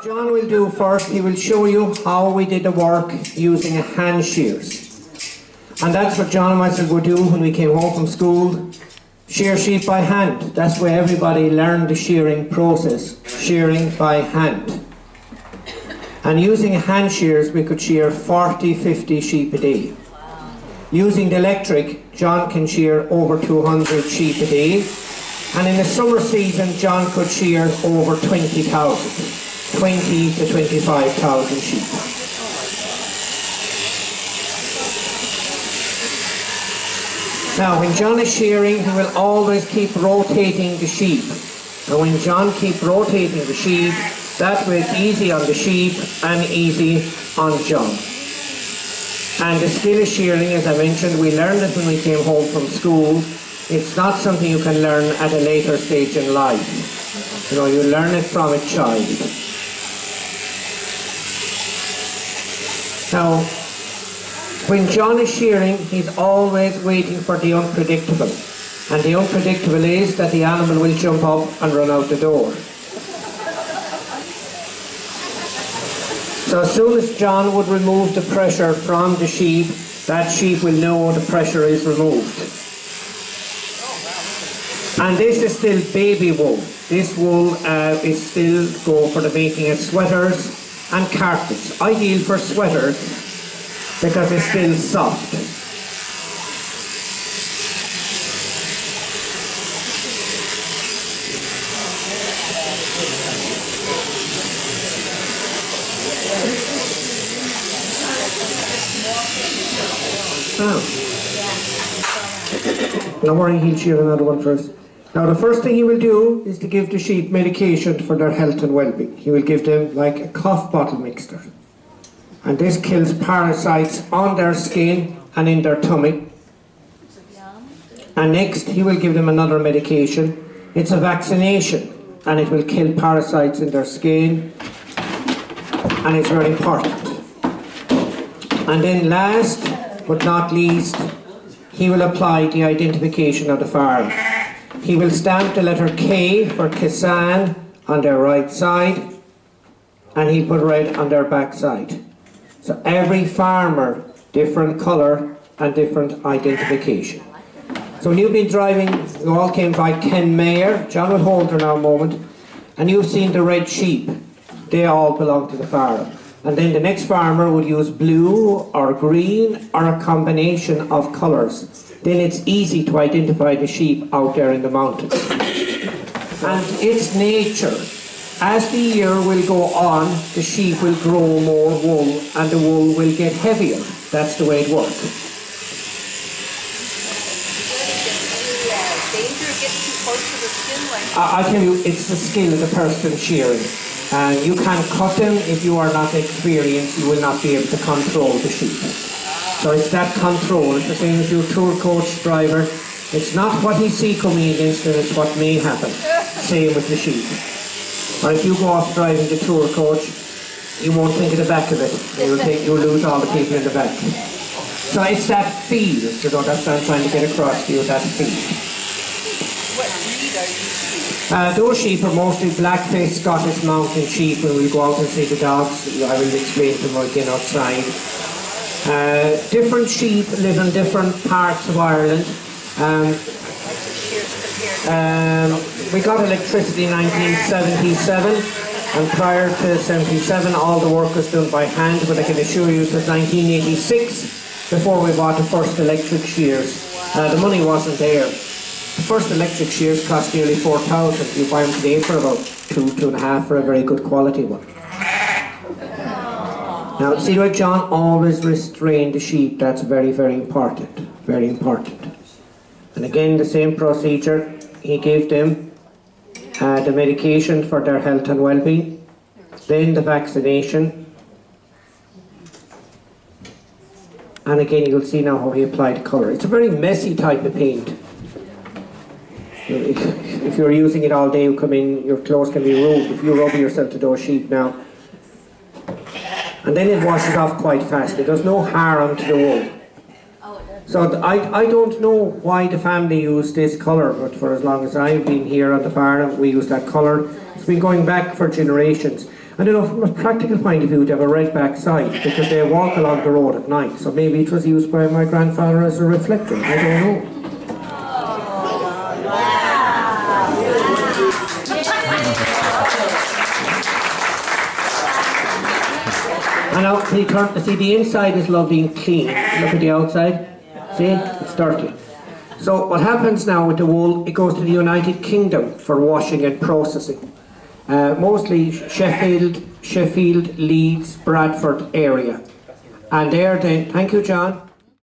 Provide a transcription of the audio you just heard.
John will do first, he will show you how we did the work using hand shears. And that's what John and myself would do when we came home from school. Shear sheep by hand. That's where everybody learned the shearing process. Shearing by hand. And using hand shears we could shear 40, 50 sheep a day. Using the electric, John can shear over 200 sheep a day. And in the summer season, John could shear over 20,000. 20 to 25,000 sheep. Now, when John is shearing, he will always keep rotating the sheep. And when John keeps rotating the sheep, that way it's easy on the sheep and easy on John. And the skill of shearing, as I mentioned, we learned it when we came home from school. It's not something you can learn at a later stage in life. You know, you learn it from a child. Now, when John is shearing, he's always waiting for the unpredictable. And the unpredictable is that the animal will jump up and run out the door. So as soon as John would remove the pressure from the sheep, that sheep will know the pressure is removed. And this is still baby wool. This wool is still go for the making of sweaters and carpets. Ideal for sweaters because it's still soft. Don't worry, he'll shear another one first. Now the first thing he will do is to give the sheep medication for their health and well-being. He will give them like a cough bottle mixture. And this kills parasites on their skin and in their tummy. And next he will give them another medication. It's a vaccination and it will kill parasites in their skin. And it's very important. And then last but not least, he will apply the identification of the farm. He will stamp the letter K for Kissane on their right side, and he'll put red on their back side. So every farmer, different colour and different identification. So when you've been driving, you all came by Ken Mayer, John will hold her now a moment, and you've seen the red sheep. They all belong to the farm. And then the next farmer would use blue or green or a combination of colours. Then it's easy to identify the sheep out there in the mountains. And it's nature. As the year will go on, the sheep will grow more wool and the wool will get heavier. That's the way it works. Danger of getting too close to the skin like I tell you, it's the skill of the person shearing. And you can't cut them if you are not experienced. You will not be able to control the sheep. So it's that control. It's the same as your tour coach driver. It's not what he sees coming against him, it's what may happen. Same with the sheep. Or if you go off driving the tour coach, you won't think of the back of it. You'll lose all the people in the back. So it's that feel. You know, that's what I'm trying to get across to you, that feel. What breed are you? Those sheep are mostly black-faced Scottish mountain sheep. When we go out and see the dogs, I will explain to them again outside. Different sheep live in different parts of Ireland. We got electricity in 1977, and prior to 77 all the work was done by hand, but I can assure you it was 1986 before we bought the first electric shears. The money wasn't there. The first electric shears cost nearly 4,000. You buy them today for about two and a half for a very good quality one. Now, see where John always restrained the sheep. That's very, very important. Very important. And again, the same procedure. He gave them the medication for their health and well-being. Then the vaccination. And again, you'll see now how he applied colour. It's a very messy type of paint. If you're using it all day, you come in, your clothes can be ruined if you rub yourself to those sheep now. And then it washes off quite fast. It does no harm to the wool. So I don't know why the family used this colour, but for as long as I've been here on the farm, we use that colour. It's been going back for generations. And you know, from a practical point of view, they have a red back side because they walk along the road at night. So maybe it was used by my grandfather as a reflector. I don't know. And now, can you turn, see, the inside is lovely and clean. Look at the outside. See, it's dirty. So what happens now with the wool, it goes to the United Kingdom for washing and processing. Mostly Sheffield, Leeds, Bradford area. And there then, thank you John.